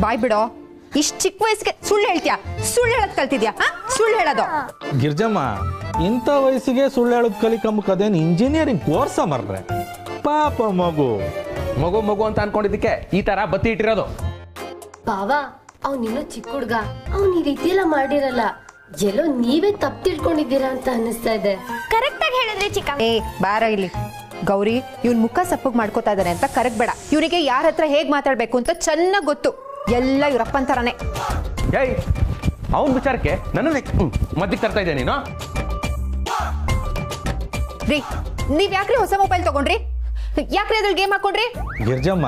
ಬಾಯ್ ಬಿಡೋ. ಇಷ್ಟು ಚಿಕ್ಕ ವಯಸ್ಸಿಗೆ ಸುಳ್ಳು ಹೇಳ್ತೀಯಾ? ಸುಳ್ಳು ಹೇಳೋದು ಕಲ್ತಿದ್ಯಾ? ಸುಳ್ಳು ಹೇಳೋದು. ಗಿರ್ಜಮ್ಮ, ಇಂಥ ವಯಸ್ಸಿಗೆ ಸುಳ್ಳು ಹೇಳೋದು ಕಲಿಕಂಬಕ್ಕದೇನು ಇಂಜಿನಿಯರಿಂಗ್ ಕೋರ್ಸ ಮರ್ರೆ? ಪಾಪ ಮಗು ಮಗು ಮಗು ಅಂತ ಅನ್ಕೊಂಡಿದ್ದಕ್ಕೆ ಈ ತರ ಬತ್ತಿ ಇಟ್ಟಿರೋದು. ಬಾವ, ಅವ್ನಿನ್ನೂ ಚಿಕ್ಕ ಹುಡ್ಗ, ಅವ್ನು ಈ ರೀತಿ ಎಲ್ಲ ಮಾಡಿರಲ್ಲ. ಎಲ್ಲೋ ನೀವೇ ತಪ್ಪು ತಿಳ್ಕೊಂಡಿದ್ದೀರಾ ಅಂತ ಅನ್ನಿಸ್ತಾ ಇದೆ. ಕರೆಕ್ಟ್ ಆಗಿ ಹೇಳಿದ್ರಿ ಚಿಕ್ಕ. ಏ ಬಾರ ಇಲ್ಲಿ. ಗೌರಿ, ಇವ್ನ ಮುಖ ಸಪ್ಪಗ್ ಮಾಡ್ಕೋತಾ ಇದ್ದಾನೆ ಅಂತ ಕರೆಕ್ಟ್ ಬೇಡ. ಇವನಿಗೆ ಯಾರ ಹತ್ರ ಹೇಗ್ ಮಾತಾಡ್ಬೇಕು ಅಂತ ಚೆನ್ನಾಗ್ ಗೊತ್ತು. ಎಲ್ಲ ಇವ್ರಪ್ಪನ್ ತರಾನೇ. ಏಯ್, ಅವನ ವಿಚಾರಕ್ಕೆ ನನ್ನ ಮದ್ದಿಗೆ ತರ್ತಾ ಇದ್ದೆ ನೀನು? ರೀ, ನೀವ್ ಯಾಕ್ರಿ ಹೊಸ ಮೊಬೈಲ್ ತಗೊಂಡ್ರಿ? ಯಾಕ್ರಿ ಅದ್ರಲ್ಲಿ ಗೇಮ್ ಹಾಕೊಂಡ್ರಿ? ಗಿರ್ಜಮ್ಮ,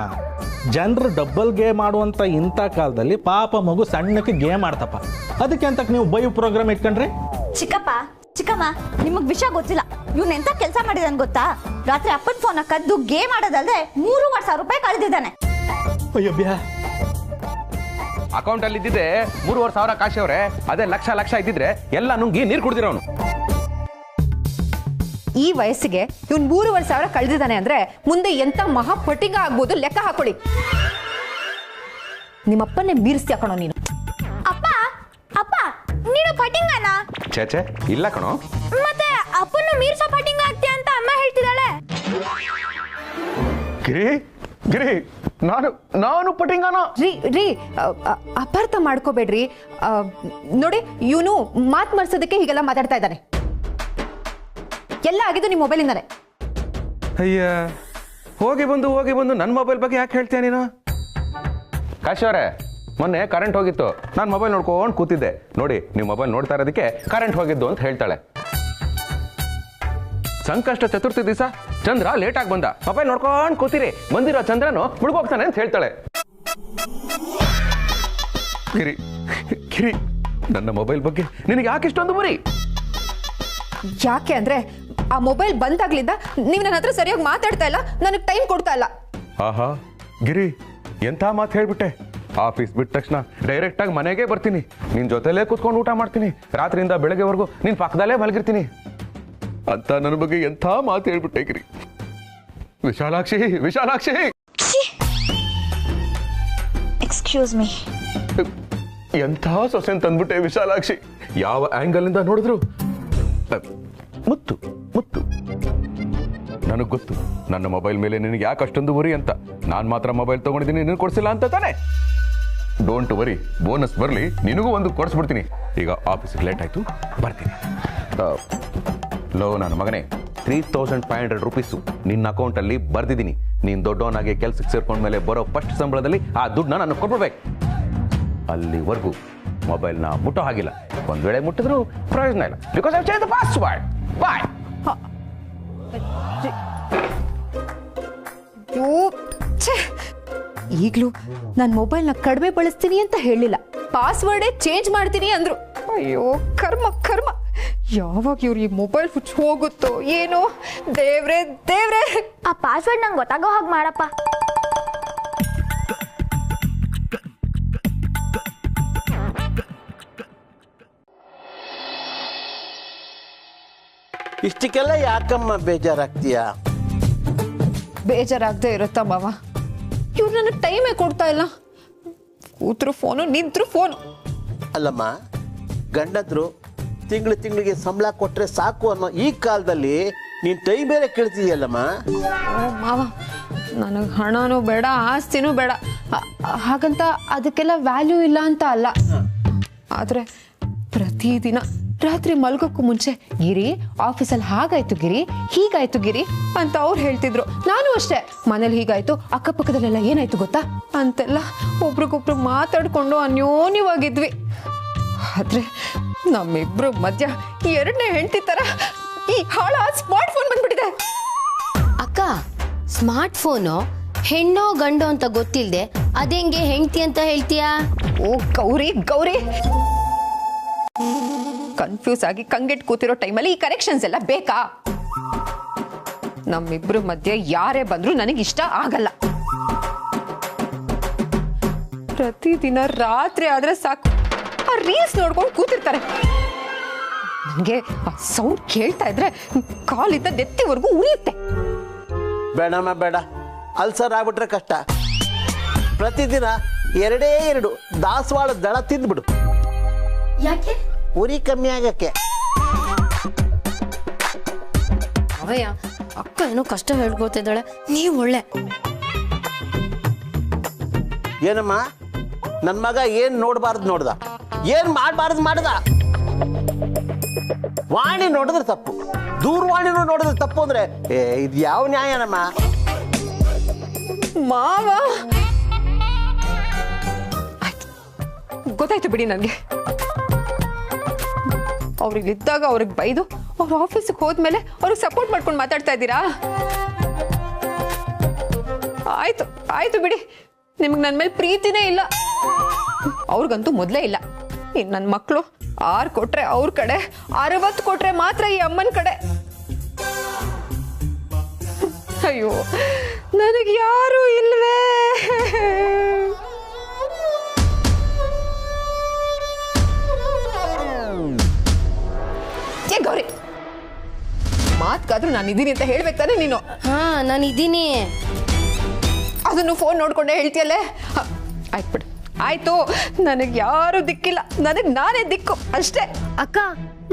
ಜನರು ಡಬ್ಬಲ್ ಗೇಮ್ ಆಡುವಂತ ಇಂಥ ಕಾಲದಲ್ಲಿ ಪಾಪ ಮಗು ಸಣ್ಣಕ್ಕೆ ಗೇಮ್ ಆಡ್ತಪ್ಪ. ಅದಕ್ಕೆ ಅಂತ ನೀವು ಬಯೋ ಪ್ರೋಗ್ರಾಮ್ ಇಟ್ಕೊಂಡ್ರಿ? ಚಿಕ್ಕಪ್ಪ, ಚಿಕ್ಕಮ್ಮ, ನಿಮಗ್ ವಿಷಯ ಗೊತ್ತಿಲ್ಲ. ಇವ್ನ ಎಂತ ಕೆಲಸ ಮಾಡಿದಾನೆ ಗೊತ್ತಾ? ರಾತ್ರಿ ಅಪ್ಪನ ಫೋನ್ ಕದ್ದು ಗೇಮ್ ಆಡೋದಲ್ದೆ 3,500 ರೂಪಾಯಿ ಕಳೆದಿದ್ದಾನೆ. ಅಯ್ಯಬ್ಯಾ, ಅಕೌಂಟ್ ಅಲ್ಲಿ ಇದ್ದಿದ್ದೆ 3,500 ಕಾಶಿ ಅವ್ರೆ. ಅದೇ ಲಕ್ಷ ಲಕ್ಷ ಇದ್ದಿದ್ರೆ ಎಲ್ಲ ನುಂಗಿ ನೀರು ಕುಡ್ದಿರೋನು. ಈ ವಯಸ್ಸಿಗೆ ಇವ್ನ್ 3,500 ಕಳೆದಿದ್ದಾನೆ ಅಂದ್ರೆ ಮುಂದೆ ಎಂತ ಮಹಾ ಪಟ್ಟಿಂಗ ಆಗ್ಬೋದು ಲೆಕ್ಕ ಹಾಕೊಳ್ಳಿ. ನಿಮ್ಮಪ್ಪನ್ನೇ ಮೀರಿಸ್ತೀಯ ಕಣೋ ನೀನು. ಅಪ್ಪ, ಅಪ್ಪ, ನೀನು ಪಟಿಂಗನ? ಚೇಚೆ ಇಲ್ಲ ಕಣೋ. ಮತ್ತೆ ಅಪ್ಪನ ಮೀರ್ಸೋ ಪಟಿಂಗ ಆಗ್ತೀಯ ಅಂತ ಅಮ್ಮ ಹೇಳ್ತಿದ್ದಾಳೆ. ಗಿರಿ ಗಿರಿ, ನಾನು ಪಟಿಂಗನ? ರೀ ಅಪಾರ್ಥ ಮಾಡ್ಕೋಬೇಡ್ರಿ. ನೋಡಿ, ಇವನು ಮಾತ್ ಮರ್ಸೋದಕ್ಕೆ ಹೀಗೆಲ್ಲ ಮಾತಾಡ್ತಾ ಇದ್ದಾನೆ. ಎಲ್ಲ ಆಗಿದ್ದು ನಿಮ್ಮ ಮೊಬೈಲಿಂದಾನೆ. ಅಯ್ಯ, ಹೋಗಿ ಬಂದು ನನ್ನ ಮೊಬೈಲ್ ಬಗ್ಗೆ ಯಾಕೆ ಹೇಳ್ತೀಯ ನೀನು? ಕಾಶಿ ಅವರೇ, ಮೊನ್ನೆ ಕರೆಂಟ್ ಹೋಗಿತ್ತು, ನಾನು ಮೊಬೈಲ್ ನೋಡ್ಕೊಂಡು ಕೂತಿದ್ದೆ. ನೋಡಿ, ನೀವು ಮೊಬೈಲ್ ನೋಡ್ತಾ ಇರೋದಕ್ಕೆ ಕರೆಂಟ್ ಹೋಗಿದ್ದು ಅಂತ ಹೇಳ್ತಾಳೆ. ಸಂಕಷ್ಟ ಚತುರ್ಥಿ ದಿವಸ ಚಂದ್ರ ಲೇಟ್ ಆಗಿ ಬಂದ, ಮೊಬೈಲ್ ನೋಡ್ಕೊಂಡು ಕೂತಿರಿ, ಬಂದಿರೋ ಚಂದ್ರನು ಮುಳುಗೋಗ್ತಾನೆ ಅಂತ ಹೇಳ್ತಾಳೆ. ಗಿರಿ ಗಿರಿ, ನನ್ನ ಮೊಬೈಲ್ ಬಗ್ಗೆ ನಿನಗೆ ಯಾಕೆ ಇಷ್ಟೊಂದು ಬರೀ? ಯಾಕೆ ಅಂದ್ರೆ ಆ ಮೊಬೈಲ್ ಬಂದಾಗ್ಲಿಂದ ನೀವು ನನ್ನ ಹತ್ರ ಸರಿಯಾಗಿ ಮಾತಾಡ್ತಾ ಇಲ್ಲ, ನನಗೆ ಟೈಮ್ ಕೊಡ್ತಾ ಇಲ್ಲ. ಆಹಾ ಗಿರಿ, ಎಂಥ ಮಾತು ಹೇಳ್ಬಿಟ್ಟೆ. ಆಫೀಸ್ ಬಿಟ್ಟ ತಕ್ಷಣ ಡೈರೆಕ್ಟ್ ಆಗಿ ಮನೆಗೆ ಬರ್ತೀನಿ, ನಿನ್ ಜೊತೆಲೇ ಕೂತ್ಕೊಂಡು ಊಟ ಮಾಡ್ತೀನಿ, ರಾತ್ರಿಯಿಂದ ಬೆಳಗ್ಗೆವರೆಗೂ ನಿನ್ ಪಕ್ಕದಲ್ಲೇ ಮಲಗಿರ್ತೀನಿ ಅಂತ ನನ್ನ ಬಗ್ಗೆ ಎಂಥ ಮಾತು ಹೇಳ್ಬಿಟ್ಟೆ ಗಿರಿ. Vishalakshi, Vishalakshi, excuse me. ಎಂಥ ಸೊಸೆನ್ ತಂದ್ಬಿಟ್ಟೆ ವಿಶಾಲಾಕ್ಷಿ. ಯಾವ ಆಂಗಲ್ ಇಂದ ನೋಡಿದ್ರು ಮುತ್ತು ಮುತ್ತು. ನನಗೆ ಗೊತ್ತು ನನ್ನ ಮೊಬೈಲ್ ಮೇಲೆ ನಿನಗೆ ಯಾಕೆ ಅಷ್ಟೊಂದು ವರಿ ಅಂತ. ನಾನು ಮಾತ್ರ ಮೊಬೈಲ್ ತಗೊಂಡಿದ್ದೀನಿ, ನಿನಗೆ ಕೊಡ್ಸಿಲ್ಲ ಅಂತ ತಾನೆ? ಡೋಂಟ್ ವರಿ, ಬೋನಸ್ ಬರಲಿ, ನಿನಗೂ ಒಂದು ಕೊಡಿಸ್ಬಿಡ್ತೀನಿ. ಈಗ ಆಫೀಸಿಗೆ ಲೇಟ್ ಆಯ್ತು, ಬರ್ತೀನಿ. ಲೋ ನನ್ನ ಮಗನೇ, 3,500 ರೂಪೀಸು ನಿನ್ನ ಅಕೌಂಟಲ್ಲಿ ಬರ್ದಿದ್ದೀನಿ. ನೀನು ದೊಡ್ಡವನಾಗಿ ಕೆಲ್ಸಕ್ಕೆ ಸೇರ್ಕೊಂಡ್ಮೇಲೆ ಬರೋ ಫಸ್ಟ್ ಸಂಬಳದಲ್ಲಿ ಆ ದುಡ್ಡನ್ನ ನಾನು ಕೊಡ್ಬಿಡ್ಬೇಕು. ಅಲ್ಲಿವರೆಗೂ ಮೊಬೈಲ್ನ ಮುಟ್ಟೋ ಹಾಗಿಲ್ಲ. ಒಂದ್ ವೇಳೆ ಮುಟ್ಟಿದ್ರು ಪ್ರಯೋಜನ ಇಲ್ಲ, because I change the password. Bye. ಈಗ್ಲೂ ನಾನು ಮೊಬೈಲ್ನ ಕಡಿಮೆ ಬಳಸ್ತೀನಿ ಅಂತ ಹೇಳಿಲ್ಲ, ಪಾಸ್ವರ್ಡೇ ಚೇಂಜ್ ಮಾಡ್ತೀನಿ ಅಂದ್ರು. ಅಯ್ಯೋ ಕರ್ಮ ಕರ್ಮ, ಯಾವಾಗ ಇವ್ರು ಈ ಮೊಬೈಲ್ ಹುಚ್ಚ ಹೋಗುತ್ತೋ ಏನೋ. ದೇವ್ರೆ ದೇವ್ರೆ, ಆ ಪಾಸ್ವರ್ಡ್ ನಂಗೆ ಗೊತ್ತಾಗೋ ಹಾಗೆ ಮಾಡಪ್ಪ. ಇಷ್ಟಕ್ಕೆಲ್ಲ ಯಾಕಮ್ಮ ಬೇಜಾರಾಗ್ತೀಯಾ? ಬೇಜಾರಾಗದೆ ಇರುತ್ತಾ ಮಾವ? ಇವ್ರು ನನಗೆ ಟೈಮೇ ಕೊಡ್ತಾ ಇಲ್ಲ. ಕೂತ್ರು ಫೋನು, ನಿಂತ್ರು ಫೋನು. ಅಲ್ಲಮ್ಮ, ಗಂಡಂದ್ರು ತಿಂಗಳಿಗೆ ಸಂಬಳ ಕೊಟ್ರೆ ಸಾಕು ಅನ್ನೋ ಈ ಕಾಲದಲ್ಲಿ ನೀನ್ ಟೈಮ್ ಬೇರೆ ಕೇಳ್ತಿದ್ಯಲ್ಲಮ್ಮ. ಮಾವ, ನನಗೆ ಹಣನೂ ಬೇಡ, ಆಸ್ತಿನೂ ಬೇಡ. ಹಾಗಂತ ಅದಕ್ಕೆಲ್ಲ ವ್ಯಾಲ್ಯೂ ಇಲ್ಲ ಅಂತ ಅಲ್ಲ. ಆದ್ರೆ ಪ್ರತಿದಿನ ರಾತ್ರಿ ಮಲ್ಗೋಕ್ಕೂ ಮುಂಚೆ ಗಿರಿ ಆಫೀಸಲ್ಲಿ ಹಾಗಾಯ್ತು ಗಿರಿ, ಹೀಗಾಯ್ತು ಗಿರಿ ಅಂತ ಅವ್ರು ಹೇಳ್ತಿದ್ರು. ನಾನು ಅಷ್ಟೇ, ಮನೇಲಿ ಹೀಗಾಯ್ತು, ಅಕ್ಕಪಕ್ಕದಲ್ಲೆಲ್ಲ ಏನಾಯ್ತು ಗೊತ್ತಾ ಅಂತೆಲ್ಲ ಒಬ್ರಿಗೊಬ್ರು ಮಾತಾಡ್ಕೊಂಡು ಅನ್ಯೋನ್ಯವಾಗಿದ್ವಿ. ಆದ್ರೆ ನಮ್ಮಿಬ್ರು ಮಧ್ಯ ಎರಡನೇ ಹೆಂಡತಿ ತರ ಈ ಹಾಳ ಸ್ಮಾರ್ಟ್ ಫೋನ್ ಬಂದ್ಬಿಟ್ಟಿದೆ. ಅಕ್ಕ, ಸ್ಮಾರ್ಟ್ ಫೋನು ಹೆಣ್ಣೋ ಗಂಡೋ ಅಂತ ಗೊತ್ತಿಲ್ಲದೆ ಅದೆಂಗೆ ಹೆಂಡತಿ ಅಂತ ಹೇಳ್ತೀಯಾ? ಓ ಗೌರಿ ಗೌರಿ, ಕನ್ಫ್ಯೂಸ್ ಆಗಿ ಕಂಗೆಟ್ ಕೂತಿರೋ ಟೈಮಲ್ಲಿ ಈ ಕರೆಕ್ಷನ್ಸ್ ಎಲ್ಲ ಬೇಕಾ? ನಮ್ಮಿಬ್ರು ಮಧ್ಯೆ ಯಾರೇ ಬಂದ್ರು ನನಗೆ ಇಷ್ಟ ಆಗಲ್ಲ. ಪ್ರತಿದಿನ ರಾತ್ರಿ ಆದ್ರೆ ಸಾಕು, ಆ ರೀಲ್ಸ್ ನೋಡ್ಕೊಂಡು ಕೂತಿರ್ತಾರೆ. ನನಗೆ ಆ ಸೌಂಡ್ ಕೇಳ್ತಾ ಇದ್ರೆ ಕಾಲಿಂದ ನೆತ್ತಿವರೆಗೂ ಉರಿಯುತ್ತೆ. ಬೇಡಮ್ಮ ಬೇಡ, ಅಲ್ಸರ್ ಆಗ್ಬಿಟ್ರೆ ಕಷ್ಟ. ಪ್ರತಿದಿನ 2 ದಾಸವಾಳ ದಳ ತಿಂದ್ಬಿಡು. ಯಾಕೆ? ಉರಿ ಕಮ್ಮಿ ಆಗಕ್ಕೆ. ಅವಯ್ಯ, ಅಕ್ಕ ಏನೋ ಕಷ್ಟ ಹೇಳ್ಕೊತಿದ್ದಾಳೆ, ನೀವು ಒಳ್ಳೆ. ಏನಮ್ಮ, ನನ್ನ ಮಗ ಏನ್ ನೋಡ್ಬಾರ್ದು ನೋಡ್ದ, ಏನ್ ಮಾಡಬಾರ್ದು ಮಾಡ್ದ. ವಾಣಿ ನೋಡಿದ್ರೆ ತಪ್ಪು, ದೂರವಾಣಿನೂ ನೋಡಿದ್ರೆ ತಪ್ಪು ಅಂದ್ರೆ ಇದು ಯಾವ ನ್ಯಾಯನಮ್ಮ? ಮಾವ ಗೊತ್ತಾಯ್ತು ಬಿಡಿ ನನಗೆ. ಅವ್ರಿಗಿದ್ದಾಗ ಅವ್ರಿಗೆ ಬೈದು ಅವ್ರ ಆಫೀಸಿಗೆ ಹೋದ್ಮೇಲೆ ಅವ್ರಿಗೆ ಸಪೋರ್ಟ್ ಮಾಡ್ಕೊಂಡು ಮಾತಾಡ್ತಾ ಇದ್ದೀರಾ? ಆಯ್ತು ಆಯ್ತು ಬಿಡಿ, ನಿಮ್ಗೆ ನನ್ನ ಮೇಲೆ ಪ್ರೀತಿನೇ ಇಲ್ಲ. ಅವ್ರಿಗಂತೂ ಮೊದಲೇ ಇಲ್ಲ. ಇನ್ನು ನನ್ನ ಮಕ್ಕಳು 6 ಕೊಟ್ರೆ ಅವ್ರ ಕಡೆ, 60 ಕೊಟ್ರೆ ಮಾತ್ರ ಈ ಅಮ್ಮನ ಕಡೆ. ಅಯ್ಯೋ, ನನಗೆ ಯಾರು ಇಲ್ವೇ. ಗೌರಿ, ಮಾತ್ಗಾದ್ರೂ ನಾನು ಇದೀನಿ ಅಂತ ಹೇಳ್ಬೇಕು ತಾನೆ ನೀನು? ಹಾ, ನಾನು ಇದ್ದೀನಿ. ಅದನ್ನು ಫೋನ್ ನೋಡ್ಕೊಂಡೆ ಹೇಳ್ತೀಯಲ್ಲೇ. ಆಯ್ತು ಬಿಡು, ಆಯ್ತು. ನನಗೆ ಯಾರು ದಿಕ್ಕಿಲ್ಲ, ನನಗೆ ನಾನೇ ದಿಕ್ಕು ಅಷ್ಟೇ. ಅಕ್ಕ,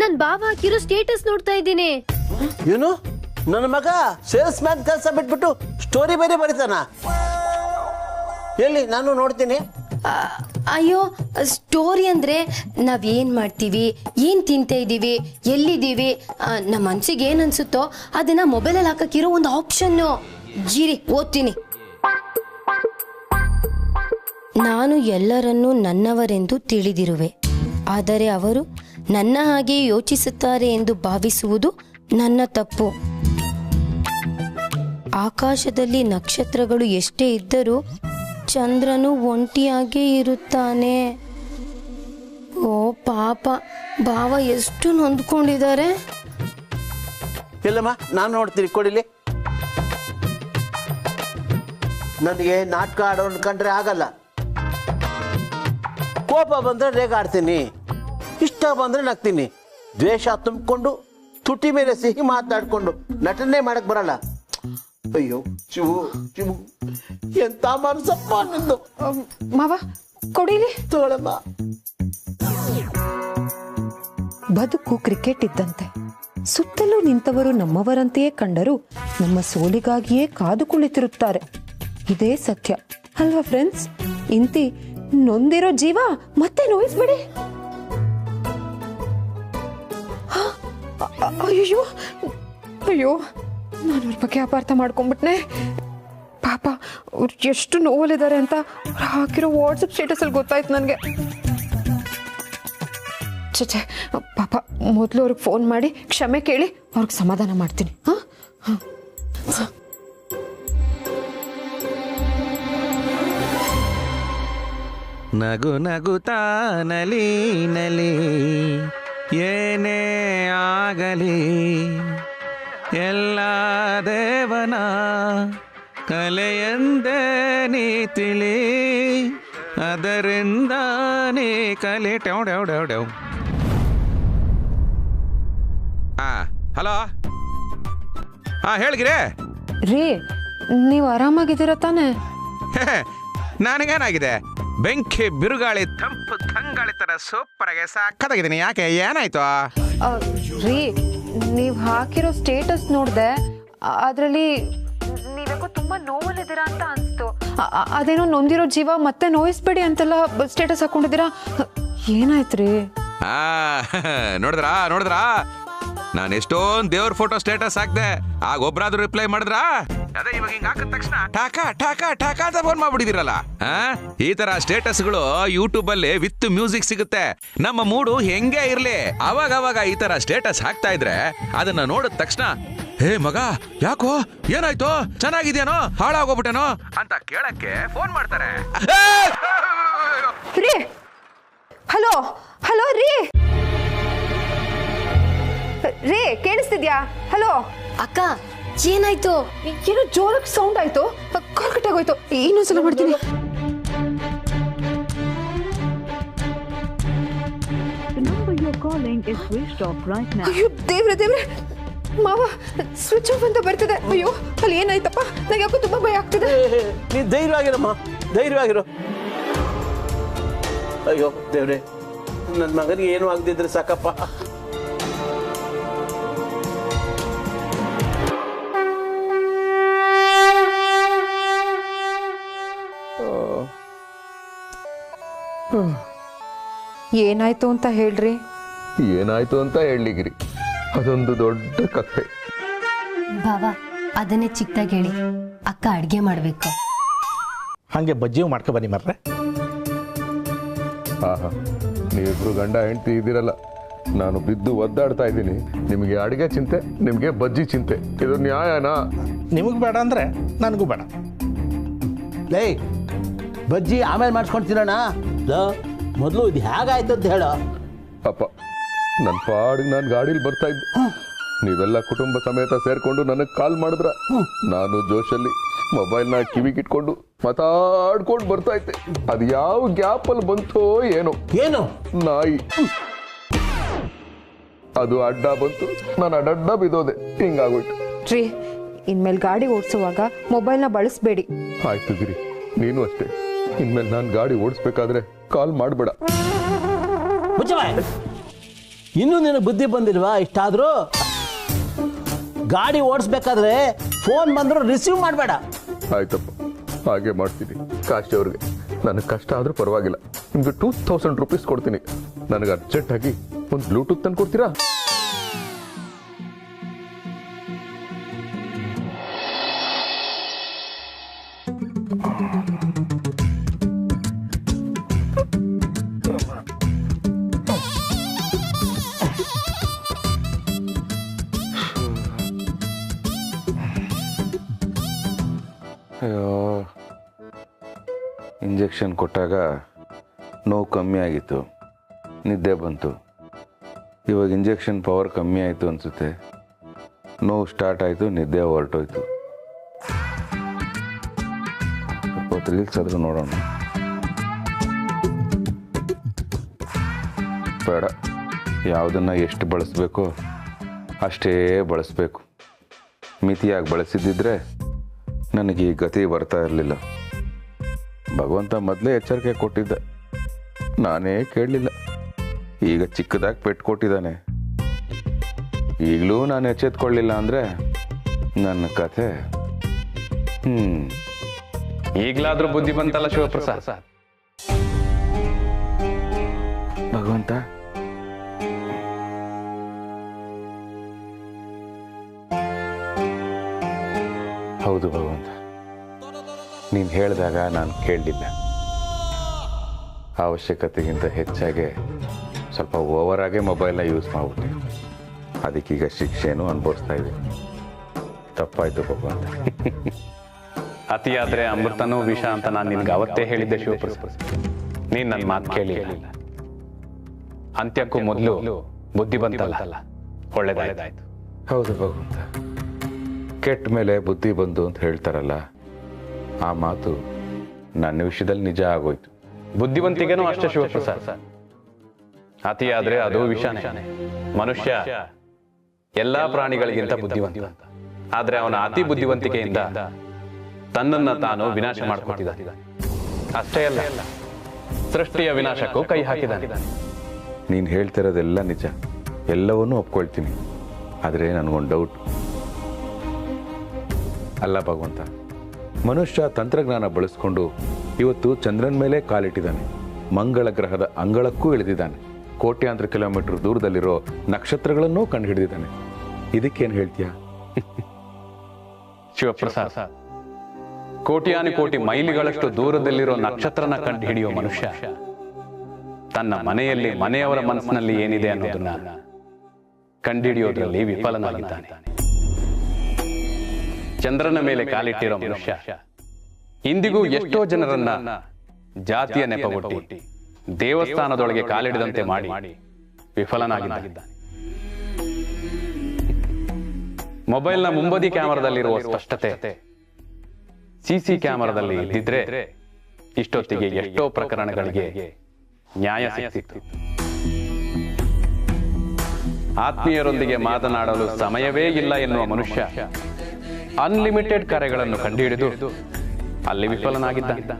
ನನ್ ಬಾವ ಹಾಕಿರೋ ಸ್ಟೇಟಸ್ ನೋಡ್ತಾ ಇದ್ದೀನಿ. ಏನು, ನನ್ನ ಮಗ ಸೇಲ್ಸ್ ಮ್ಯಾನ್ ಕೆಲಸ ಬಿಟ್ಬಿಟ್ಟು ಸ್ಟೋರಿ ಬೇರೆ ಬರೀತಾನ? ಎಲ್ಲಿ, ನಾನು ನೋಡ್ತೀನಿ. ಅಯ್ಯೋ, ಸ್ಟೋರಿ ಅಂದ್ರೆ ನಾವ್ ಏನ್ ಮಾಡ್ತೀವಿ, ಏನ್ ತಿಂತ ಇದೀವಿ, ಎಲ್ಲಿದ್ದೀವಿ, ನಮ್ಮ ಮನ್ಸಿಗೆ ಏನ್ ಅನ್ಸುತ್ತೋ ಅದನ್ನ ಮೊಬೈಲಲ್ಲಿ ಹಾಕಕ್ಕಿರೋ ಒಂದು ಆಪ್ಷನ್. ಜೀರಿ, ಓದ್ತೀನಿ. ನಾನು ಎಲ್ಲರನ್ನೂ ನನ್ನವರೆಂದು ತಿಳಿದಿರುವೆ, ಆದರೆ ಅವರು ನನ್ನ ಹಾಗೆ ಯೋಚಿಸುತ್ತಾರೆ ಎಂದು ಭಾವಿಸುವುದು ನನ್ನ ತಪ್ಪು. ಆಕಾಶದಲ್ಲಿ ನಕ್ಷತ್ರಗಳು ಎಷ್ಟೇ ಇದ್ದರೂ ಚಂದ್ರನು ಒಂಟಿಯಾಗೇ ಇರುತ್ತಾನೆ. ಓ ಪಾಪ, ಭಾವ ಎಷ್ಟು ನೊಂದ್ಕೊಂಡಿದ್ದಾರೆ. ಇಲ್ಲಮ್ಮ, ನಾನು ನೋಡ್ತೀನಿ, ಕೊಡಿಲಿ. ನನಗೆ ನಾಟಕ ಆಡೋನ್ ಕಂಡ್ರೆ ಆಗಲ್ಲ. ಕೋಪ ಬಂದ್ರೆ ರೇಗಾಡ್ತೀನಿ, ಇಷ್ಟ ಬಂದ್ರೆ ನಗ್ತೀನಿ. ದ್ವೇಷ ತುಂಬಿಕೊಂಡು ತುಟಿ ಮೇಲೆ ಸಿಹಿ ಮಾತಾಡ್ಕೊಂಡು ನಟನೆ ಮಾಡಕ್ ಬರಲ್ಲ. ಅಯ್ಯೋ ಶಿವು, ಶಿವು, ಎಂತ ಮನಸ್ಸಪ್ಪ ನಿಂದು. ಮಾವ ಕೊಡಿಲಿ. ತಗೊಳಮ್ಮ. ಬದುಕು ಕ್ರಿಕೆಟ್ ಇದ್ದಂತೆ. ಸುತ್ತಲೂ ನಿಂತವರು ನಮ್ಮವರಂತೆಯೇ ಕಂಡರೂ ನಮ್ಮ ಸೋಲಿಗಾಗಿಯೇ ಕಾದು ಕುಳಿತಿರುತ್ತಾರೆ. ಇದೇ ಸತ್ಯ ಅಲ್ವಾ ಫ್ರೆಂಡ್ಸ್? ಇಂತಿ ನೊಂದಿರೋ ಜೀವ ಮತ್ತೆ ನೋಯಿಸ್ಬೇಡಿ. ಅಯ್ಯೋ ಅಯ್ಯೋ, ನಾನು ಅವ್ರ ಬಗ್ಗೆ ಅಪಾರ್ಥ ಮಾಡ್ಕೊಂಡ್ಬಿಟ್ನೆ. ಪಾಪ, ಅವ್ರು ಎಷ್ಟು ನೋವಲ್ಲಿದ್ದಾರೆ ಅಂತ ಅವ್ರು ಹಾಕಿರೋ ವಾಟ್ಸಪ್ ಸ್ಟೇಟಸಲ್ಲಿ ಗೊತ್ತಾಯ್ತು ನನಗೆ. ಚೆ, ಪಾಪ, ಮೊದಲು ಅವ್ರಿಗೆ ಫೋನ್ ಮಾಡಿ ಕ್ಷಮೆ ಕೇಳಿ ಅವ್ರಿಗೆ ಸಮಾಧಾನ ಮಾಡ್ತೀನಿ. ಹಾಂ ಹಾಂ. ನಗು ನಗುತ್ತಾ ನಲಿ ನಲಿ, ಏನೇ ಆಗಲಿ ಎಲ್ಲ ದೇವನ ಕಲೆಯಂದೇ ನೀ ತಿಳಿ, ಅದರಿಂದ ನೀ ಕಲಿ. ಟ್ಯಾವ್ ಡ್ಯಾವ್ ಡ್ಯಾವ್ ಡ್ಯಾವ್. ಹಲೋ, ಹೇಳಿಗಿರೇ ರೀ, ನೀವು ಆರಾಮಾಗಿದ್ದೀರಾ ತಾನೆ? ನನಗೇನಾಗಿದೆ? ಬೆಂಕಿ ಬಿರುಗಾಳಿ ತಂಪು ತಂಗಾಳಿ ತರ ಸೂಪರ್ ಆಗಿ ಸಾಕತ್ತಾಗಿದ್ದೀನಿ. ಯಾಕೆ, ಏನಾಯ್ತು? ರೀ, ನೀವು ಹಾಕಿರೋ ಸ್ಟೇಟಸ್ ನೋಡಿದೆ, ಅದರಲ್ಲಿ ನೀವ್ಯಾಕೋ ತುಂಬಾ ನೋವಲ್ಲಿದ್ದೀರಾ ಅಂತ ಅನಿಸ್ತು. ಅದೇನೋ ನೊಂದಿರೋ ಜೀವ ಮತ್ತೆ ನೋಯಿಸ್ಬೇಡಿ ಅಂತೆಲ್ಲ ಸ್ಟೇಟಸ್ ಹಾಕೊಂಡಿದ್ದೀರಾ, ಏನಾಯ್ತ್ರಿ? ನೋಡಿದ್ರಾ ನಾನು ಎಷ್ಟೊಂದು ದೇವ್ರ ಫೋಟೋ ಸ್ಟೇಟಸ್ ಹಾಕ್ದೆ, ಆಗ ಒಬ್ರಾದ್ರೂ ರಿಪ್ಲೈ ಮಾಡಿದ್ರಾ? ಅದೇ ಇವಾಗ ಹಿಂಗ ಹಾಕಿದ ತಕ್ಷಣ ಟಾಕಾ ಟಾಕಾ ಟಾಕಾ ಅಂತ ಫೋನ್ ಮಾಡ್ಬಿಟ್ಟಿದಿರಲ್ಲ. ಈ ತರ ಸ್ಟೇಟಸ್ಗಳು ಯೂಟ್ಯೂಬ್ ಅಲ್ಲಿ ವಿತ್ ಮ್ಯೂಸಿಕ್ ಸಿಗುತ್ತೆ. ನಮ್ಮ ಮೂಡು ಹೆಂಗೆ ಇರ್ಲಿ, ಅವಾಗ ಈ ತರ ಸ್ಟೇಟಸ್ ಹಾಕ್ತಾ ಇದ್ರೆ ಅದನ್ನ ನೋಡಿದ ತಕ್ಷಣ, ಹೇ ಮಗ, ಯಾಕೋ, ಏನಾಯ್ತು, ಚೆನ್ನಾಗಿದ್ಯಾನೋ, ಹಾಳಾಗೋಗ್ಬಿಟ್ಟೇನೋ ಅಂತ ಕೇಳಕ್ಕೆ ಫೋನ್ ಮಾಡ್ತಾರೆ. ರೀ, ಹಲೋ ಹಲೋ ರೀ ರೀ, ಕೇಳಿಸ್ತಿದ್ಯಾ? ಹಲೋ ಅಕ್ಕ, ಏನಾಯ್ತು? ಏನೋ ಜೋರಾಗಿ ಸೌಂಡ್ ಆಯ್ತು, ಕಾಲ್ ಕಟ್ಟಾಗೋಯ್ತು. ಇನ್ನೊಂದ್ಸಲ ಮಾಡ್ತೀನಿ. ಅಯ್ಯೋ ದೇವ್ರೆ, ಮಾವ ಸ್ವಿಚ್ ಆಫ್ ಅಂತ ಬರ್ತಿದೆ. ಅಯ್ಯೋ, ಅಲ್ಲಿ ಏನಾಯ್ತಪ್ಪ? ನಂಗೆ ಯಾಕೋ ತುಂಬಾ ಭಯ ಆಗ್ತಿದೆ. ನೀ ಧೈರ್ಯವಾಗಿರಮ್ಮ, ಧೈರ್ಯವಾಗಿರು. ಅಯ್ಯೋ ದೇವ್ರೆ, ನನ್ನ ಮಗನಿಗೆ ಏನು ಆಗದಿದ್ರೆ ಸಾಕಪ್ಪ. ಏನಾಯ್ತು ಅಂತ ಹೇಳ್ರಿ. ಏನಾಯ್ತು ಅಂತ ಹೇಳಲಿಗಿರಿ, ಅದೊಂದು ದೊಡ್ಡ ಕಥೆ. ಬಾಬಾ ಅದನ್ನೇ ಚಿಕ್ಕದಾಗಿ ಹೇಳಿ. ಅಕ್ಕ ಅಡ್ಗೆ ಮಾಡ್ಬೇಕು. ಹಾಗೆ ಬಜ್ಜಿಯೂ ಮಾಡ್ಕೊ ಬನ್ನಿ ಮರ್ರೆ. ಆಹಾ, ನೀವಿಬ್ರು ಗಂಡ ಹೆಂಡತಿ ಇದ್ದೀರಲ್ಲ, ನಾನು ಬಿದ್ದು ಒದ್ದಾಡ್ತಾ ಇದ್ದೀನಿ. ನಿಮಗೆ ಅಡುಗೆ ಚಿಂತೆ, ನಿಮಗೆ ಬಜ್ಜಿ ಚಿಂತೆ. ಇದು ನ್ಯಾಯನಾ? ನಿಮಗೆ ಬೇಡ ಅಂದರೆ ನನಗೂ ಬೇಡ. ಲೇ, ಬಜ್ಜಿ ಆಮೇಲೆ ಮಾಡಿಸ್ಕೊಳ್ತೀರಣ್ಣ. ಮೊದಲು ಇದು ಹೇಗಾಯ್ತು ಅಂತ ಹೇಳೋ. ಅಪ್ಪ, ನನ್ನ ಪಾಡಿಗೆ ನಾನು ಗಾಡೀಲಿ ಬರ್ತಾ ಇದ್ದೆ, ನೀವೆಲ್ಲ ಕುಟುಂಬ ಸಮೇತ ಸೇರ್ಕೊಂಡು ನನಗೆ ಕಾಲ್ ಮಾಡಿದ್ರ. ನಾನು ಜೋಶಲ್ಲಿ ಮೊಬೈಲ್ನ ಕಿವಿಗಿಟ್ಕೊಂಡು ಮಾತಾಡ್ಕೊಂಡು ಬರ್ತಾ ಇದ್ದೆ. ಅದು ಯಾವ ಗ್ಯಾಪಲ್ಲಿ ಬಂತೋ ಏನೋ, ಏನು ನಾಯಿ ಅದು ಅಡ್ಡ ಬಂತು, ನಾನು ಅಡ್ಡ ಬಿದ್ದೋದೆ. ಹಿಂಗಾಗೋಯ್ತು. ರೀ, ಇನ್ಮೇಲೆ ಗಾಡಿ ಓಡಿಸುವಾಗ ಮೊಬೈಲ್ನ ಬಳಸಬೇಡಿ. ಆಯ್ತು ಗಿರಿ, ನೀನು ಅಷ್ಟೇ. ಇನ್ಮೇಲೆ ನಾನು ಗಾಡಿ ಓಡಿಸ್ಬೇಕಾದ್ರೆ ಕಾಲ್ ಮಾಡಬೇಡ. ಇನ್ನೂ ನಿನಗೆ ಬುದ್ಧಿ ಬಂದಿಲ್ವಾ? ಇಷ್ಟಾದರೂ ಗಾಡಿ ಓಡಿಸ್ಬೇಕಾದ್ರೆ ಫೋನ್ ಬಂದರೂ ರಿಸೀವ್ ಮಾಡಬೇಡ. ಆಯ್ತಪ್ಪ, ಹಾಗೆ ಮಾಡ್ತೀನಿ. ಕಾಶಿ ಅವ್ರಿಗೆ ನನಗೆ ಕಷ್ಟ ಆದರೂ ಪರವಾಗಿಲ್ಲ, ನಿಮ್ಗೆ 2000 ರೂಪೀಸ್ ಕೊಡ್ತೀನಿ. ನನಗೆ ಅರ್ಜೆಂಟಾಗಿ ಒಂದು ಬ್ಲೂಟೂತ್ ತಂದು ಕೊಡ್ತೀರಾ? ಅಯ್ಯೋ, ಇಂಜೆಕ್ಷನ್ ಕೊಟ್ಟಾಗ ನೋವು ಕಮ್ಮಿ ಆಗಿತ್ತು, ನಿದ್ದೆ ಬಂತು. ಇವಾಗ ಇಂಜೆಕ್ಷನ್ ಪವರ್ ಕಮ್ಮಿ ಆಯಿತು ಅನಿಸುತ್ತೆ. ನೋವು ಸ್ಟಾರ್ಟ್ ಆಯಿತು, ನಿದ್ದೆ ಹೊರಟೋಯ್ತು. ಸ್ವಲ್ಪ ರೀಲ್ಸ್ ಆದರೂ ನೋಡೋಣ. ಬೇಡ, ಯಾವುದನ್ನು ಎಷ್ಟು ಬಳಸಬೇಕೋ ಅಷ್ಟೇ ಬಳಸಬೇಕು. ಮಿತಿಯಾಗಿ ಬಳಸಿದ್ದಿದ್ರೆ ನನಗೆ ಈ ಗತಿ ಬರ್ತಾ ಇರಲಿಲ್ಲ. ಭಗವಂತ ಮೊದಲೇ ಎಚ್ಚರಿಕೆ ಕೊಟ್ಟಿದ್ದ, ನಾನೇ ಕೇಳಲಿಲ್ಲ. ಈಗ ಚಿಕ್ಕದಾಗಿ ಪೆಟ್ಟು ಕೊಟ್ಟಿದ್ದಾನೆ. ಈಗಲೂ ನಾನು ಎಚ್ಚೆತ್ಕೊಳ್ಳಿಲ್ಲ ಅಂದರೆ ನನ್ನ ಕಥೆ. ಈಗಲಾದ್ರೂ ಬುದ್ಧಿ ಬಂತಲ್ಲ ಶಿವಪ್ರಸಾದ್. ಭಗವಂತ, ಹೌದು ಭಗವಂತ, ನೀನು ಹೇಳಿದಾಗ ನಾನು ಕೇಳಲಿಲ್ಲ. ಅವಶ್ಯಕತೆಗಿಂತ ಹೆಚ್ಚಾಗಿ ಸ್ವಲ್ಪ ಓವರಾಗೆ ಮೊಬೈಲ್ನ ಯೂಸ್ ಮಾಡಿಬಿಟ್ಟೆ. ಅದಕ್ಕೀಗ ಶಿಕ್ಷೆನೂ ಅನುಭವಿಸ್ತಾ ಇದ್ದೀನಿ. ತಪ್ಪಾಯಿತು ಭಗವಂತ. ಅತಿಯಾದ್ರೆ ಅಮೃತನೂ ವಿಷ ಅಂತ ನಾನು ನಿನ್ಗೆ ಅವತ್ತೇ ಹೇಳಿದ್ದೆ ಶಿವಪ್ರಸಾದ್. ನೀನು ನನ್ನ ಮಾತು ಕೇಳಿಲ್ಲ. ಅಂತ್ಯಕ್ಕೂ ಮೊದಲು ಬುದ್ಧಿ ಬಂತಲ್ಲ, ಒಳ್ಳೇದಾಯ್ತು. ಹೌದು ಭಗವಂತ, ಕೆಟ್ಟ ಮೇಲೆ ಬುದ್ಧಿ ಬಂದು ಅಂತ ಹೇಳ್ತಾರಲ್ಲ, ಆ ಮಾತು ನನ್ನ ವಿಷಯದಲ್ಲಿ ನಿಜ ಆಗೋಯ್ತು. ಬುದ್ಧಿವಂತಿಗೆನೂ ಅಷ್ಟೇ ಶಿವಪ್ರಸಾದ್. ಅತಿಯಾದ್ರೆ ಅದು ವಿಷಾನೇ. ಮನುಷ್ಯ ಎಲ್ಲಾ ಪ್ರಾಣಿಗಳಿಗಿಂತ ಬುದ್ಧಿವಂತ. ಆದ್ರೆ ಅವನ ಅತಿ ಬುದ್ಧಿವಂತಿಕೆಯಿಂದ ತನ್ನನ್ನ ತಾನು ವಿನಾಶ ಮಾಡ್ಕೊತಿದ್ದಾನೆ. ಅಷ್ಟೇ ಅಲ್ಲ, ಸೃಷ್ಟಿಯ ವಿನಾಶಕ್ಕೂ ಕೈ ಹಾಕಿದ್ದಾನೆ. ನೀನು ಹೇಳ್ತಿರೋದೆಲ್ಲ ನಿಜ, ಎಲ್ಲವನ್ನೂ ಒಪ್ಕೊಳ್ತೀನಿ. ಆದರೆ ನನಗೊಂದು ಡೌಟ್. ಅಲ್ಲ ಭಗವಂತ, ಮನುಷ್ಯ ತಂತ್ರಜ್ಞಾನ ಬಳಸ್ಕೊಂಡು ಇವತ್ತು ಚಂದ್ರನ ಮೇಲೆ ಕಾಲಿಟ್ಟಿದ್ದಾನೆ, ಮಂಗಳ ಗ್ರಹದ ಅಂಗಳಕ್ಕೂ ಇಳಿದಿದ್ದಾನೆ, ಕೋಟ್ಯಾಂತರ ಕಿಲೋಮೀಟರ್ ದೂರದಲ್ಲಿರೋ ನಕ್ಷತ್ರಗಳನ್ನೂ ಕಂಡುಹಿಡಿದಿದ್ದಾನೆ. ಇದಕ್ಕೇನು ಹೇಳ್ತೀಯಾ? ಶಿವಪ್ರಸಾದ್, ಕೋಟಿ ಮೈಲಿಗಳಷ್ಟು ದೂರದಲ್ಲಿರೋ ನಕ್ಷತ್ರನ ಕಂಡು ಹಿಡಿಯೋ ಮನುಷ್ಯ ತನ್ನ ಮನೆಯಲ್ಲಿ ಮನೆಯವರ ಮನಸ್ಸಿನಲ್ಲಿ ಏನಿದೆ ಅನ್ನೋದನ್ನ ಕಂಡುಹಿಡಿಯೋದ್ರಲ್ಲಿ ವಿಫಲನಾಗಿದ್ದಾನೆ. ಚಂದ್ರನ ಮೇಲೆ ಕಾಲಿಟ್ಟಿರೋ ಮನುಷ್ಯ ಇಂದಿಗೂ ಎಷ್ಟೋ ಜನರನ್ನ ಜಾತಿಯ ನೆಪಗೊಟ್ಟಿ ದೇವಸ್ಥಾನದೊಳಗೆ ಕಾಲಿಡದಂತೆ ಮಾಡಿ ವಿಫಲನಾಗಿದ್ದಾನೆ. ಮೊಬೈಲ್ನ ಮುಂಬದಿ ಕ್ಯಾಮರಾದಲ್ಲಿರುವ ಸ್ಪಷ್ಟತೆ ಸಿಸಿ ಕ್ಯಾಮರಾದಲ್ಲಿ ಇದ್ದಿದ್ರೆ ಇಷ್ಟೊತ್ತಿಗೆ ಎಷ್ಟೋ ಪ್ರಕರಣಗಳಿಗೆ ನ್ಯಾಯ ಸಿಗ್ತಿತ್ತು. ಆತ್ಮೀಯರೊಂದಿಗೆ ಮಾತನಾಡಲು ಸಮಯವೇ ಇಲ್ಲ ಎನ್ನುವ ಮನುಷ್ಯ ಅನ್ಲಿಮಿಟೆಡ್ ಕರೆಗಳನ್ನು ಕಂಡುಹಿಡಿದು ಅಲ್ಲಿ ವಿಫಲನಾಗಿದ್ದ.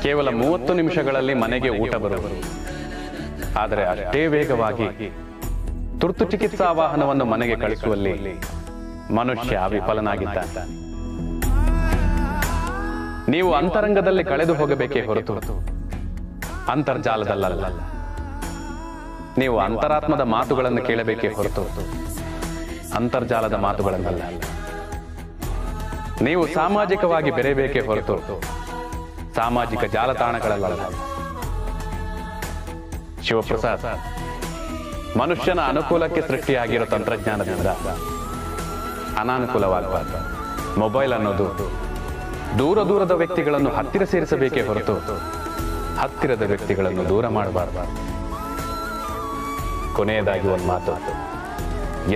ಕೇವಲ 30 ನಿಮಿಷಗಳಲ್ಲಿ ಮನೆಗೆ ಊಟ ಬರುವುದು. ಆದರೆ ಅಷ್ಟೇ ವೇಗವಾಗಿ ತುರ್ತು ಚಿಕಿತ್ಸಾ ವಾಹನವನ್ನು ಮನೆಗೆ ಕಳಿಸುವಲ್ಲಿ ಮನುಷ್ಯ ವಿಫಲನಾಗಿದ್ದಾನೆ. ನೀವು ಅಂತರಂಗದಲ್ಲಿ ಕಳೆದು ಹೋಗಬೇಕೇ ಹೊರತು ಅಂತರ್ಜಾಲದಲ್ಲ. ನೀವು ಅಂತರಾತ್ಮದ ಮಾತುಗಳನ್ನು ಕೇಳಬೇಕೇ ಹೊರತು ಅಂತರ್ಜಾಲದ ಮಾತುಗಳನ್ನಲ್ಲ. ನೀವು ಸಾಮಾಜಿಕವಾಗಿ ಬೆರೆಯಬೇಕೇ ಹೊರತು ಸಾಮಾಜಿಕ ಜಾಲತಾಣಗಳಲ್ಲ. ಶಿವಪ್ರಸಾದ್, ಮನುಷ್ಯನ ಅನುಕೂಲಕ್ಕೆ ಸೃಷ್ಟಿಯಾಗಿರೋ ತಂತ್ರಜ್ಞಾನದಿಂದ ಅನಾನುಕೂಲವಾಗಬಾರದು. ಮೊಬೈಲ್ ಅನ್ನೋದು ದೂರದ ವ್ಯಕ್ತಿಗಳನ್ನು ಹತ್ತಿರ ಸೇರಿಸಬೇಕೇ ಹೊರತು ಹತ್ತಿರದ ವ್ಯಕ್ತಿಗಳನ್ನು ದೂರ ಮಾಡಬಾರದು. ಕೊನೆಯದಾಗಿ ಒಂದು ಮಾತು,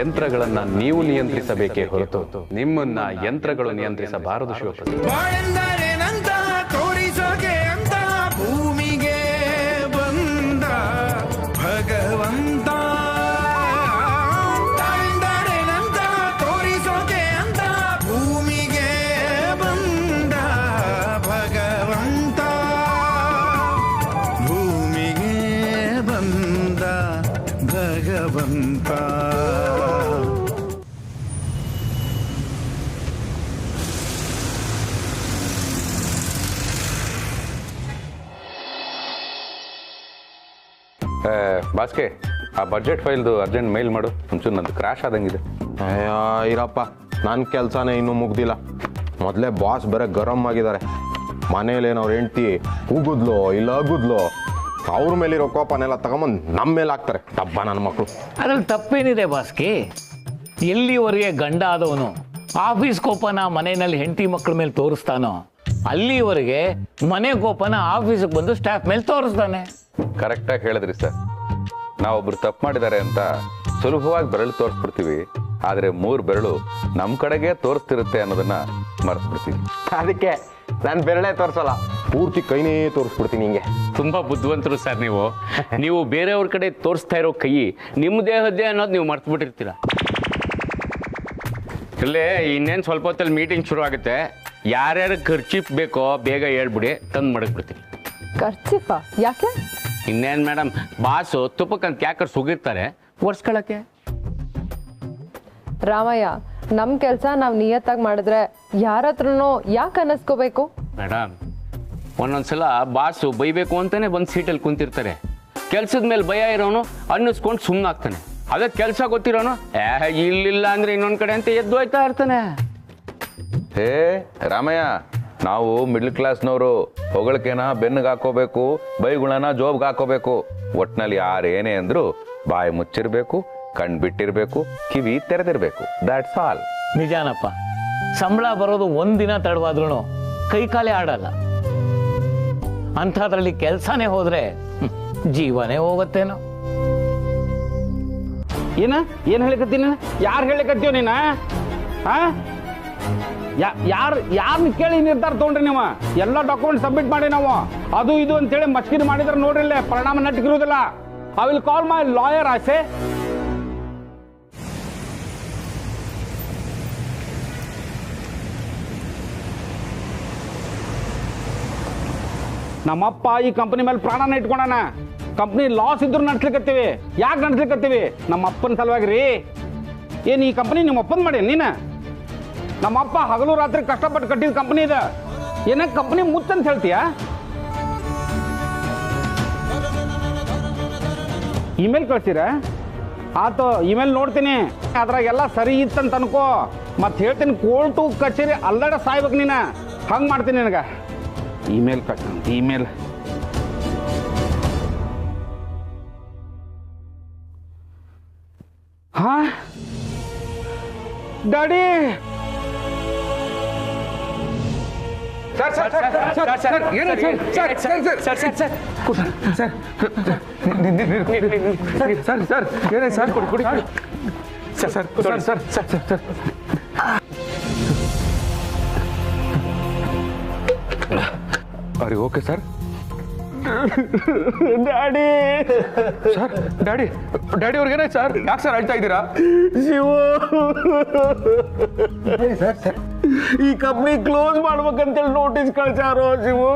ಯಂತ್ರಗಳನ್ನ ನೀವು ನಿಯಂತ್ರಿಸಬೇಕೇ ಹೊರತು ನಿಮ್ಮನ್ನ ಯಂತ್ರಗಳು ನಿಯಂತ್ರಿಸಬಾರದು. ಶಿವಪ್ರಸಾದ್, ತೋರಿಸೋಕೆ ಅಂತ ಭೂಮಿಗೆ ಬಂದ ಭಗವಂತ, ತೋರಿಸೋಕೆ ಅಂತ ಭೂಮಿಗೆ ಬಂದ ಭಗವಂತ, ಭೂಮಿಗೆ ಬಂದ ಭಗವಂತ. ಬಾಸ್ಕೆ, ಆ ಬಜೆಟ್ ಫೈಲ್ದು ಅರ್ಜೆಂಟ್ ಮೇಲ್ ಮಾಡು. ಒಂಚೂರು ನಂದು ಕ್ರಾಶ್ ಆದಂಗಿದೆ. ಇರಪ್ಪ, ನನ್ನ ಕೆಲಸನೇ ಇನ್ನೂ ಮುಗ್ದಿಲ್ಲ. ಮೊದಲೇ ಬಾಸ್ ಬೇರೆ ಗರಂ ಆಗಿದ್ದಾರೆ. ಮನೇಲೇನು ಅವ್ರ ಹೆಂಡ್ತಿ ಕೂಗುದ್ಲು ಇಲ್ಲ ಅಗುದ್ಲು, ಅವ್ರ ಮೇಲಿರೋ ಕೋಪನೆಲ್ಲ ತಗೊಂಬಂದು ನಮ್ಮ ಮೇಲೆ ಹಾಕ್ತಾರೆ. ಡಬ್ಬ ನನ್ನ ಮಕ್ಕಳು. ಅದ್ರಲ್ಲಿ ತಪ್ಪೇನಿದೆ ಬಾಸ್ಕಿ? ಎಲ್ಲಿವರೆಗೆ ಗಂಡ ಆದವನು ಆಫೀಸ್ ಕೋಪನ ಮನೆಯಲ್ಲಿ ಹೆಂಡತಿ ಮಕ್ಕಳ ಮೇಲೆ ತೋರಿಸ್ತಾನೋ ಅಲ್ಲಿವರೆಗೆ ಮನೆ ಕೋಪನ ಆಫೀಸಿಗೆ ಬಂದು ಸ್ಟಾಫ್ ಮೇಲೆ ತೋರಿಸ್ತಾನೆ. ಕರೆಕ್ಟಾಗಿ ಹೇಳಿದ್ರಿ ಸರ್. ನಾವೊಬ್ರು ತಪ್ಪು ಮಾಡಿದ್ದಾರೆ ಅಂತ ಸುಲಭವಾಗಿ ಬೆರಳು ತೋರಿಸ್ಬಿಡ್ತೀವಿ, ಆದರೆ 3 ಬೆರಳು ನಮ್ಮ ಕಡೆಗೆ ತೋರಿಸ್ತಿರುತ್ತೆ ಅನ್ನೋದನ್ನ ಮರೆಸ್ಬಿಡ್ತೀವಿ. ಅದಕ್ಕೆ ನಾನು ಬೆರಳೇ ತೋರಿಸಲ್ಲ, ಪೂರ್ತಿ ಕೈನೇ ತೋರಿಸ್ಬಿಡ್ತೀನಿ. ಹಿಂಗೆ ತುಂಬಾ ಬುದ್ಧಿವಂತರು ಸರ್ ನೀವು. ನೀವು ಬೇರೆಯವ್ರ ಕಡೆ ತೋರಿಸ್ತಾ ಇರೋ ಕೈ ನಿಮ್ಮ ದೇಹದ್ದೇ ಅನ್ನೋದು ನೀವು ಮರ್ತು ಬಿಟ್ಟಿರ್ತೀರ. ಇಲ್ಲೇ ಇನ್ನೇನು ಸ್ವಲ್ಪ ಹೊತ್ತಲ್ಲಿ ಮೀಟಿಂಗ್ ಶುರು ಆಗುತ್ತೆ. ಯಾರ್ಯಾರು ಖರ್ಚಿಪ್ ಬೇಕೋ ಬೇಗ ಹೇಳ್ಬಿಡಿ, ತಂದು ಮಡಗ್ಬಿಡ್ತೀನಿ. ಖರ್ಚಿಪ್ಪ ಯಾಕೆ? ಇನ್ನೇನು ಮೇಡಮ್, ಬಾಸು ತುಪ್ಪಕ್ಕಂತ ಯಾಕರ್ ಸುಗಿರ್ತಾರೆ ಒರ್ಸ್ಕೊಳಕ್ಕೆ. ರಾಮಯ್ಯ, ನಮ್ಮ ಕೆಲಸ ನಾವು ನಿಯತ್ತಾಗಿ ಮಾಡಿದ್ರೆ ಯಾರ ಹತ್ರನೋ ಯಾಕೆ ಅನ್ನಿಸ್ಕೋಬೇಕು? ಮೇಡಮ್, ಒಂದೊಂದ್ಸಲ ಬಾಸು ಬೈಬೇಕು ಅಂತಾನೆ ಬಂದು ಸೀಟಲ್ಲಿ ಕುಂತಿರ್ತಾರೆ. ಕೆಲ್ಸದ ಮೇಲೆ ಭಯ ಇರೋನು ಅನ್ನಿಸ್ಕೊಂಡು ಸುಮ್ಮನಾಗ್ತಾನೆ. ಅದೇ ಕೆಲಸ ಗೊತ್ತಿರೋನು ಇಲ್ಲಿಲ್ಲ ಅಂದ್ರೆ ಇನ್ನೊಂದು ಕಡೆ ಅಂತ ಎದ್ದು ಹೋಯ್ತಾ ಇರ್ತಾನೆ. ಹೇ ರಾಮಯ್ಯ, ನಾವು ಮಿಡ್ಲ್ ಕ್ಲಾಸ್ನವರು ಹೊಗಳಿಕೆನ ಬೆನ್ನಿಗೆ ಹಾಕೋಬೇಕು, ಬೈಗುಣನ ಜೋಬ್ಗೆ ಹಾಕೋಬೇಕು. ಒಟ್ನಲ್ಲಿ ಯಾರು ಏನೇ ಅಂದ್ರು ಬಾಯಿ ಮುಚ್ಚಿರ್ಬೇಕು, ಕಣ್ ಬಿಟ್ಟಿರ್ಬೇಕು, ಕಿವಿ ತೆರೆದಿರ್ಬೇಕು. That's all. ನಿಜಾನಪ್ಪ, ಸಂಬಳ ಬರೋದು ಒಂದಿನ ತಡವಾದ್ರೂ ಕೈ ಕಾಲೇ ಆಡಲ್ಲ. ಅಂಥದ್ರಲ್ಲಿ ಕೆಲಸನೇ ಹೋದ್ರೆ ಜೀವನೇ ಹೋಗುತ್ತೇನೋ. ಏನು ಹೇಳಿಕತ್ತೀನಿ? ಯಾರು ಹೇಳಿಕತ್ತೀವ ನೀನ? ಯಾರನ್ನ ಕೇಳಿ ನಿರ್ಧಾರ ತಗೊಂಡ್ರಿ ನೀವು? ಎಲ್ಲ ಡಾಕ್ಯುಮೆಂಟ್ ಸಬ್ಮಿಟ್ ಮಾಡಿ ನಾವು ಅದು ಇದು ಅಂತೇಳಿ ಮಸ್ಕಿರಿ ಮಾಡಿದ್ರೆ ನೋಡ್ರಿ, ಇಲ್ಲೇ ಪರಿಣಾಮ ನಟ್ಟಿಗಿರುವುದಿಲ್ಲ. I will call my lawyer. ಆಸೆ ನಮ್ಮಪ್ಪ ಈ ಕಂಪನಿ ಮೇಲೆ ಪ್ರಾಣನ ಇಟ್ಕೊಂಡಾನ. ಕಂಪ್ನಿ ಲಾಸ್ ಇದ್ರು ನಡ್ಸ್ಲಿಕ್ಕತ್ತೀವಿ. ಯಾಕೆ ನಡ್ಸ್ಲಿಕ್ಕತ್ತೀವಿ? ನಮ್ಮ ಅಪ್ಪನ ಸಲುವಾಗಿ ರೀ. ಏನು ಈ ಕಂಪನಿ ನಿಮ್ಮ ಅಪ್ಪನ ಮಾಡಿ ನೀನು? ನಮ್ಮಪ್ಪ ಹಗಲು ರಾತ್ರಿ ಕಷ್ಟಪಟ್ಟು ಕಟ್ಟಿದ ಕಂಪನಿ ಇದೆ. ಏನಕ್ಕೆ ಕಂಪನಿ ಮುಚ್ಚಂತ ಹೇಳ್ತೀಯ? ಇಮೇಲ್ ಕಳ್ಸಿರ? ಆತು, ಇಮೇಲ್ ನೋಡ್ತೀನಿ. ಅದ್ರಾಗೆಲ್ಲ ಸರಿ ಇತ್ತಂತ ಅನ್ಕೋ. ಮತ್ತೆ ಹೇಳ್ತೀನಿ, ಕೋರ್ಟು ಕಚೇರಿ ಅಲ್ಲಡ ಸಾಯ್ಬೇಕು ನೀನು. ಹಂಗೆ ಮಾಡ್ತೀನಿ ನಿನಗೆ. ಇಮೇಲ್ ಕಳ್ಸ. ಇಮೇಲ್ ಹಾ daddy. Sir sir sir sir sir ಏನು sir sir sir sir sir sir sir sir sir ಏನೇ ಸರ್ ಕೊಡಿ ಕೊಡಿ sir sir sir sir sir sir sir ಅರೆ okay sir. Daddy sir daddy daddy ಅವ್ರಿಗೆ ಏನಾಯ್ತು sir? ಯಾಕೆ sir ಅಳ್ತಾ ಇದ್ದೀರಾ? ಶಿವು ಸರ್ ಸರ್ ಈ ಕಂಪ್ನಿ ಕ್ಲೋಸ್ ಮಾಡ್ಬೇಕಂತೇಳಿ ನೋಟಿಸ್ ಕಳ್ಸಾರೋ ಶಿವು.